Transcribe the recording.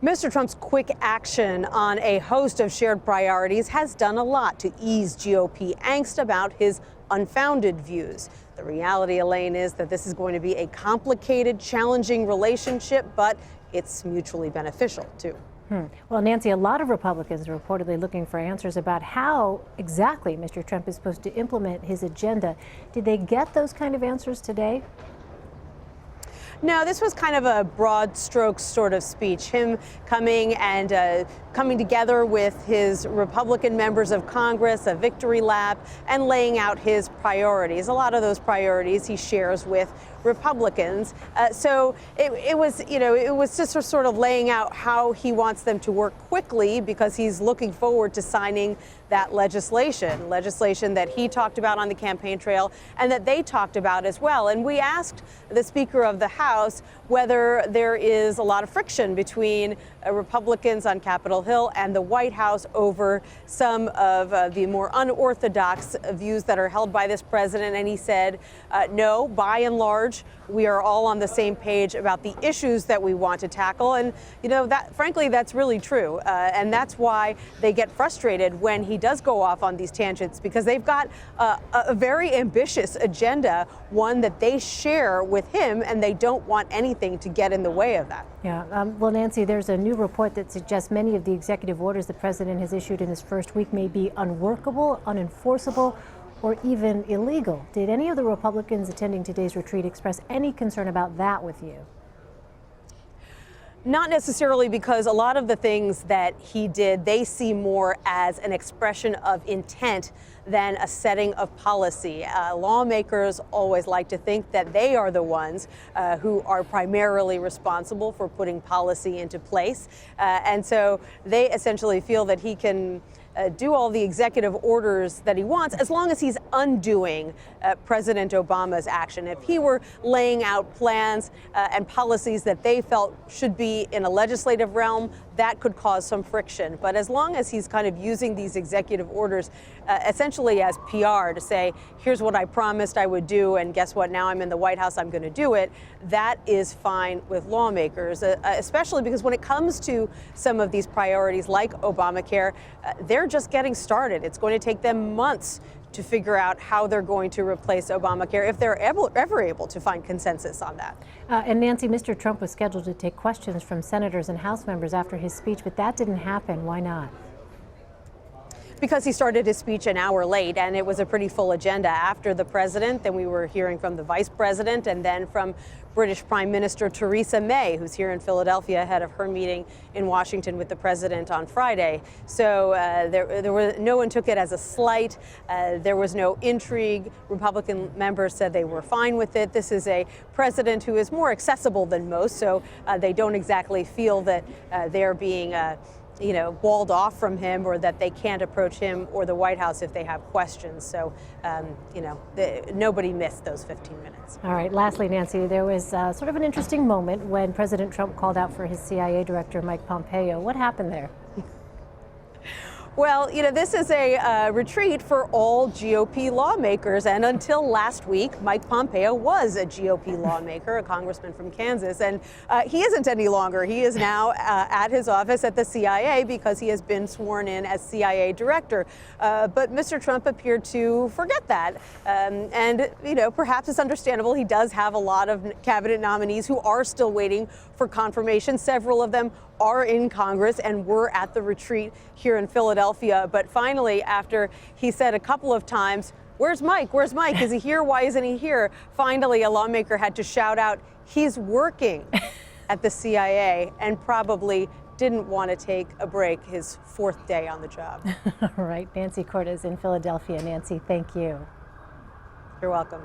Mr. Trump's quick action on a host of shared priorities has done a lot to ease GOP angst about his unfounded views. The reality, Elaine, is that this is going to be a complicated, challenging relationship, but it's mutually beneficial, too. Well, Nancy, a lot of Republicans are reportedly looking for answers about how exactly Mr. Trump is supposed to implement his agenda. Did they get those kind of answers today? No, this was kind of a broad strokes sort of speech, him coming together with his Republican members of Congress, a victory lap, and laying out his priorities. A lot of those priorities he shares with Republicans. So it was just sort of laying out how he wants them to work quickly, because he's looking forward to signing that legislation that he talked about on the campaign trail and that they talked about as well. And we asked the Speaker of the House whether there is a lot of friction between Republicans on Capitol Hill and the White House over some of the more unorthodox views that are held by this president. And he said, no, by and large, we are all on the same page about the issues that we want to tackle. And, frankly, that's really true. And that's why they get frustrated when he does go off on these tangents, because they've got a very ambitious agenda, one that they share with him, and they don't want anything to get in the way of that. Yeah. Well, Nancy, there's a new report that suggests many of the executive orders the president has issued in his first week may be unworkable, unenforceable, or even illegal. Did any of the Republicans attending today's retreat express any concern about that with you? Not necessarily, because a lot of the things that he did, they see more as an expression of intent than a setting of policy. Lawmakers always like to think that they are the ones who are primarily responsible for putting policy into place. And so they essentially feel that he can do all the executive orders that he wants, as long as he's undoing President Obama's action. If he were laying out plans and policies that they felt should be in a legislative realm, that could cause some friction. But as long as he's kind of using these executive orders essentially as PR to say, here's what I promised I would do, and guess what, now I'm in the White House, I'm going to do it, that is fine with lawmakers, especially because when it comes to some of these priorities like Obamacare, they're just getting started. It's going to take them months to figure out how they're going to replace Obamacare, if they're ever able to find consensus on that. And Nancy, Mr. Trump was scheduled to take questions from senators and House members after his speech, but that didn't happen. Why not? Because he started his speech an hour late, and it was a pretty full agenda. After the president, then we were hearing from the vice president, and then from British Prime Minister Theresa May, who's here in Philadelphia ahead of her meeting in Washington with the president on Friday. So no one took it as a slight. There was no intrigue. Republican members said they were fine with it. This is a president who is more accessible than most, so they don't exactly feel that they're being walled off from him, or that they can't approach him or the White House if they have questions. So, nobody missed those 15 minutes. All right. Lastly, Nancy, there was sort of an interesting moment when President Trump called out for his CIA director, Mike Pompeo. What happened there? Well, this is a retreat for all GOP lawmakers. And until last week, Mike Pompeo was a GOP lawmaker, a congressman from Kansas. And he isn't any longer. He is now at his office at the CIA because he has been sworn in as CIA director. But Mr. Trump appeared to forget that. And perhaps it's understandable. He does have a lot of cabinet nominees who are still waiting for confirmation. Several of them are in Congress and were at the retreat here in Philadelphia. But finally, after he said a couple of times, "Where's Mike? Where's Mike? Is he here? Why isn't he here?" Finally, a lawmaker had to shout out, he's working at the CIA, and probably didn't want to take a break his fourth day on the job. All right. Nancy Cortez in Philadelphia. Nancy, thank you. You're welcome.